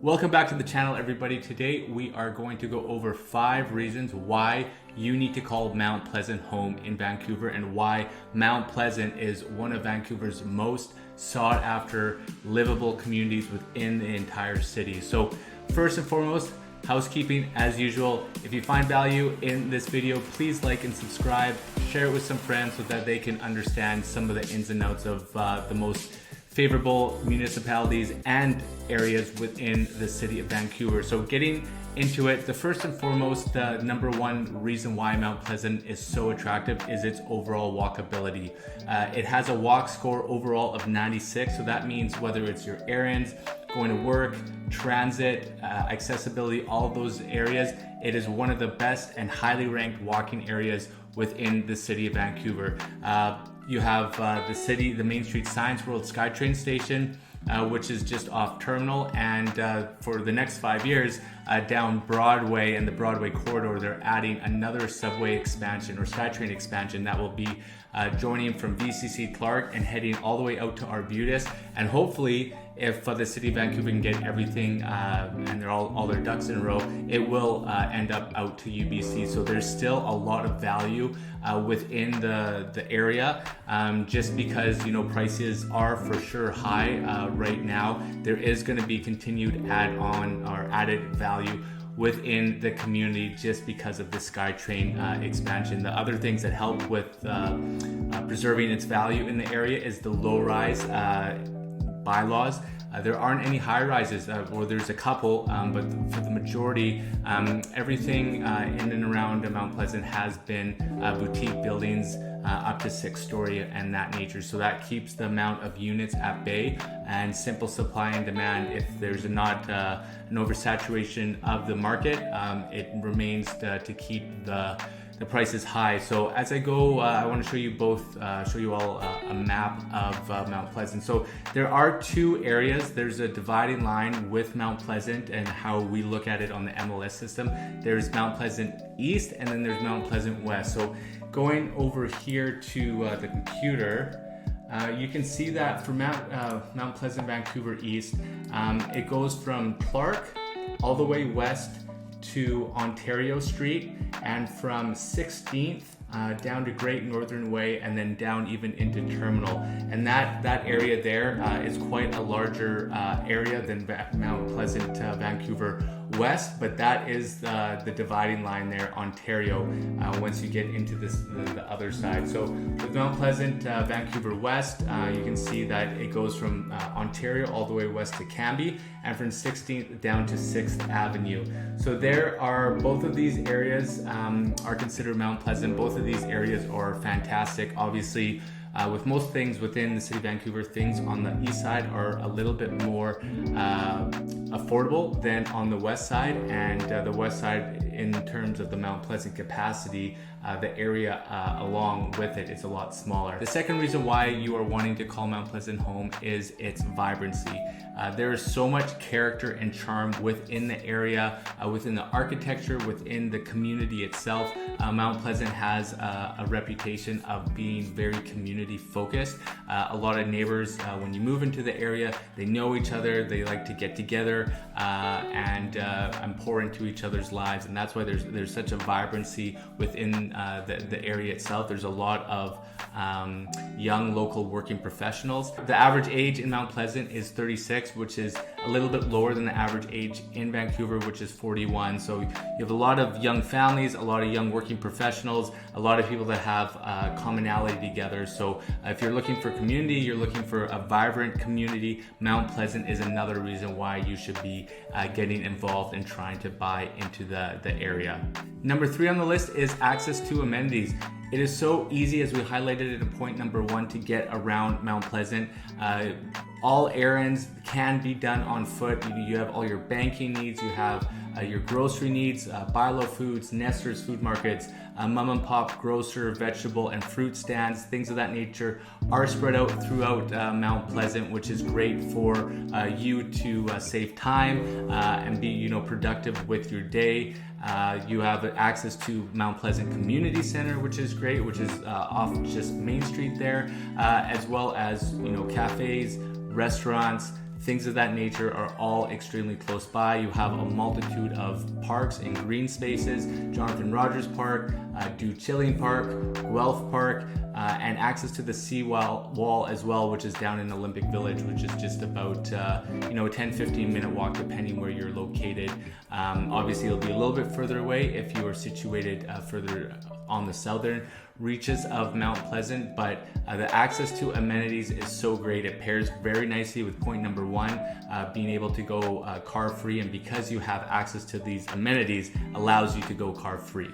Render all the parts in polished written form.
Welcome back to the channel, everybody. Today we are going to go over 5 reasons why you need to call Mount Pleasant home in Vancouver and why Mount Pleasant is one of Vancouver's most sought after livable communities within the entire city. So first and foremost, housekeeping as usual. If you find value in this video, please like and subscribe, share it with some friends so that they can understand some of the ins and outs of the most favorable municipalities and areas within the city of Vancouver. So getting into it, the first and foremost, the number one reason why Mount Pleasant is so attractive is its overall walkability. It has a walk score overall of 96, so that means whether it's your errands, going to work, transit, accessibility, all of those areas, it is one of the best and highly ranked walking areas within the city of Vancouver. You have the Main Street Science World SkyTrain station, which is just off Terminal, and for the next 5 years, down Broadway and the Broadway corridor, they're adding another subway expansion or SkyTrain expansion that will be joining from VCC Clark and heading all the way out to Arbutus, and hopefully, if the city of Vancouver can get everything and they're all their ducks in a row, it will end up out to UBC. So there's still a lot of value within the area, just because prices are for sure high right now. There is going to be continued add-on or added value within the community just because of the SkyTrain expansion. The other things that help with preserving its value in the area is the low-rise bylaws. There aren't any high rises, or there's a couple, but for the majority, everything in and around Mount Pleasant has been boutique buildings up to 6-story and that nature. So that keeps the amount of units at bay and simple supply and demand. If there's not an oversaturation of the market, it remains to keep the price is high. So as I go, I want to show you all a map of Mount Pleasant. So there are 2 areas. There's a dividing line with Mount Pleasant and how we look at it on the MLS system. There's Mount Pleasant East and then there's Mount Pleasant West. So going over here to the computer, you can see that for Mount Pleasant Vancouver East, it goes from Clark all the way west to Ontario Street, and from 16th down to Great Northern Way, and then down even into Terminal. And that area there is quite a larger area than Mount Pleasant Vancouver West, but that is the dividing line there, Ontario, once you get into the other side. So with Mount Pleasant Vancouver West, you can see that it goes from Ontario all the way west to Cambie, and from 16th down to 6th Avenue. So there are, both of these areas are considered Mount Pleasant. Both of these areas are fantastic. Obviously, with most things within the city of Vancouver, things on the east side are a little bit more affordable than on the west side, and the west side, in terms of the Mount Pleasant capacity, the area along with it is a lot smaller. The second reason why you are wanting to call Mount Pleasant home is its vibrancy. There is so much character and charm within the area, within the architecture, within the community itself. Mount Pleasant has a reputation of being very community focused. A lot of neighbors, when you move into the area, they know each other, they like to get together and pour into each other's lives, and that's why there's such a vibrancy within the area itself. There's a lot of young local working professionals. The average age in Mount Pleasant is 36, which is a little bit lower than the average age in Vancouver, which is 41. So you have a lot of young families, a lot of young working professionals, a lot of people that have commonality together. So if you're looking for community, you're looking for a vibrant community, Mount Pleasant is another reason why you should be getting involved and trying to buy into the area. Number 3 on the list is access to amenities. It is so easy, as we highlighted it in point number 1, to get around Mount Pleasant. All errands can be done on foot. You have all your banking needs, you have your grocery needs, buy low foods, Nesters food markets, mom and pop grocer, vegetable and fruit stands, things of that nature are spread out throughout Mount Pleasant, which is great for you to save time and be productive with your day. You have access to Mount Pleasant Community Center, which is great, which is off just Main Street there, as well as cafes, restaurants, things of that nature are all extremely close by. You have a multitude of parks and green spaces, Jonathan Rogers Park, Du Chilling Park, Guelph Park, and access to the seawall as well, which is down in Olympic Village, which is just about a 10-15 minute walk depending where you're located. Obviously it'll be a little bit further away if you are situated further on the southern reaches of Mount Pleasant, but the access to amenities is so great. It pairs very nicely with point number one, being able to go car free, and because you have access to these amenities allows you to go car free.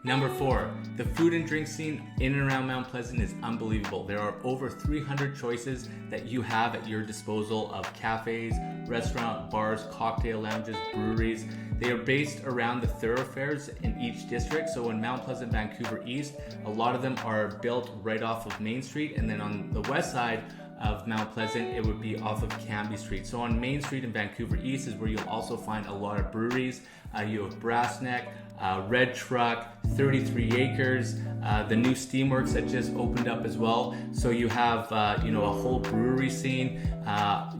Number 4, the food and drink scene in and around Mount Pleasant is unbelievable. There are over 300 choices that you have at your disposal of cafes, restaurant, bars, cocktail lounges, breweries. They are based around the thoroughfares in each district. So in Mount Pleasant, Vancouver East, a lot of them are built right off of Main Street, and then on the west side of Mount Pleasant, it would be off of Cambie Street. So on Main Street in Vancouver East is where you'll also find a lot of breweries. You have Brass Neck, Red Truck, 33 Acres, the new Steamworks that just opened up as well. So you have a whole brewery scene.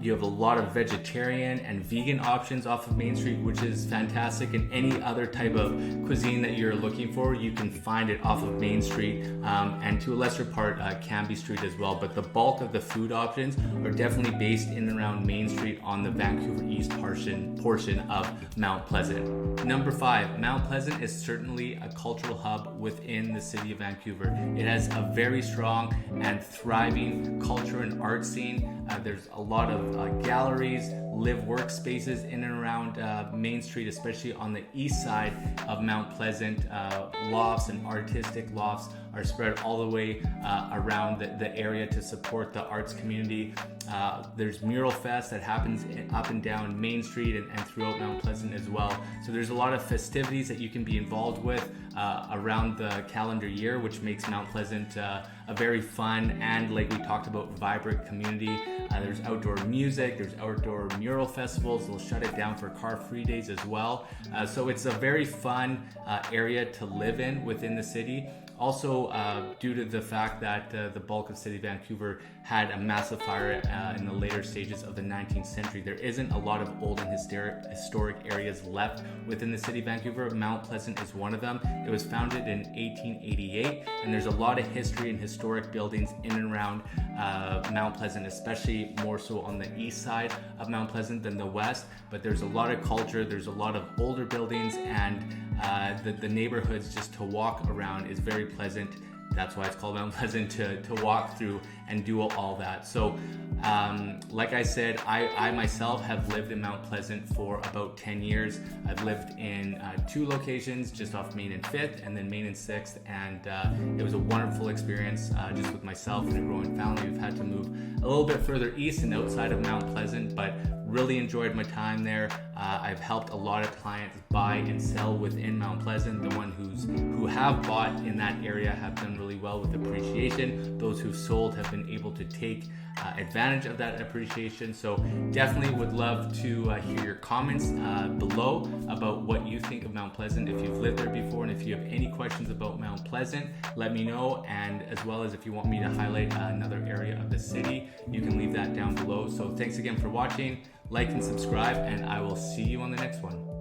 You have a lot of vegetarian and vegan options off of Main Street, which is fantastic. And any other type of cuisine that you're looking for, you can find it off of Main Street, and to a lesser part Cambie Street as well. But the bulk of the food options are definitely based in and around Main Street on the Vancouver East portion of Mount Pleasant. Number 5, Mount Pleasant is certainly a cultural hub within the city of Vancouver. It has a very strong and thriving culture and art scene. There's a lot of galleries, live workspaces in and around Main Street, especially on the east side of Mount Pleasant. Lofts and artistic lofts are spread all the way around the area to support the arts community. There's Mural Fest that happens up and down Main Street and throughout Mount Pleasant as well. So there's a lot of festivities that you can be involved with around the calendar year, which makes Mount Pleasant a very fun and, like we talked about, vibrant community. There's outdoor music, there's outdoor mural festivals. They'll shut it down for car-free days as well. So it's a very fun area to live in within the city. Also, due to the fact that the bulk of City of Vancouver had a massive fire in the later stages of the 19th century, there isn't a lot of old and historic areas left within the City of Vancouver. Mount Pleasant is one of them. It was founded in 1888, and there's a lot of history and historic buildings in and around Mount Pleasant, especially more so on the east side of Mount Pleasant than the west. But there's a lot of culture, there's a lot of older buildings, and the neighborhoods just to walk around is very pleasant. That's why it's called Mount Pleasant, to walk through and do all that. So like I said, I myself have lived in Mount Pleasant for about 10 years. I've lived in 2 locations, just off Main and 5th, and then Main and 6th, and it was a wonderful experience just with myself and a growing family. We've had to move a little bit further east and outside of Mount Pleasant, but really enjoyed my time there. I've helped a lot of clients buy and sell within Mount Pleasant. The ones who have bought in that area have done really well with appreciation. Those who've sold have been able to take advantage of that appreciation. So definitely would love to hear your comments below about what you think of Mount Pleasant, if you've lived there before, and if you have any questions about Mount Pleasant, let me know. And as well as if you want me to highlight another area of the city, you can leave that down below. So thanks again for watching. Like and subscribe, and I will see you on the next one.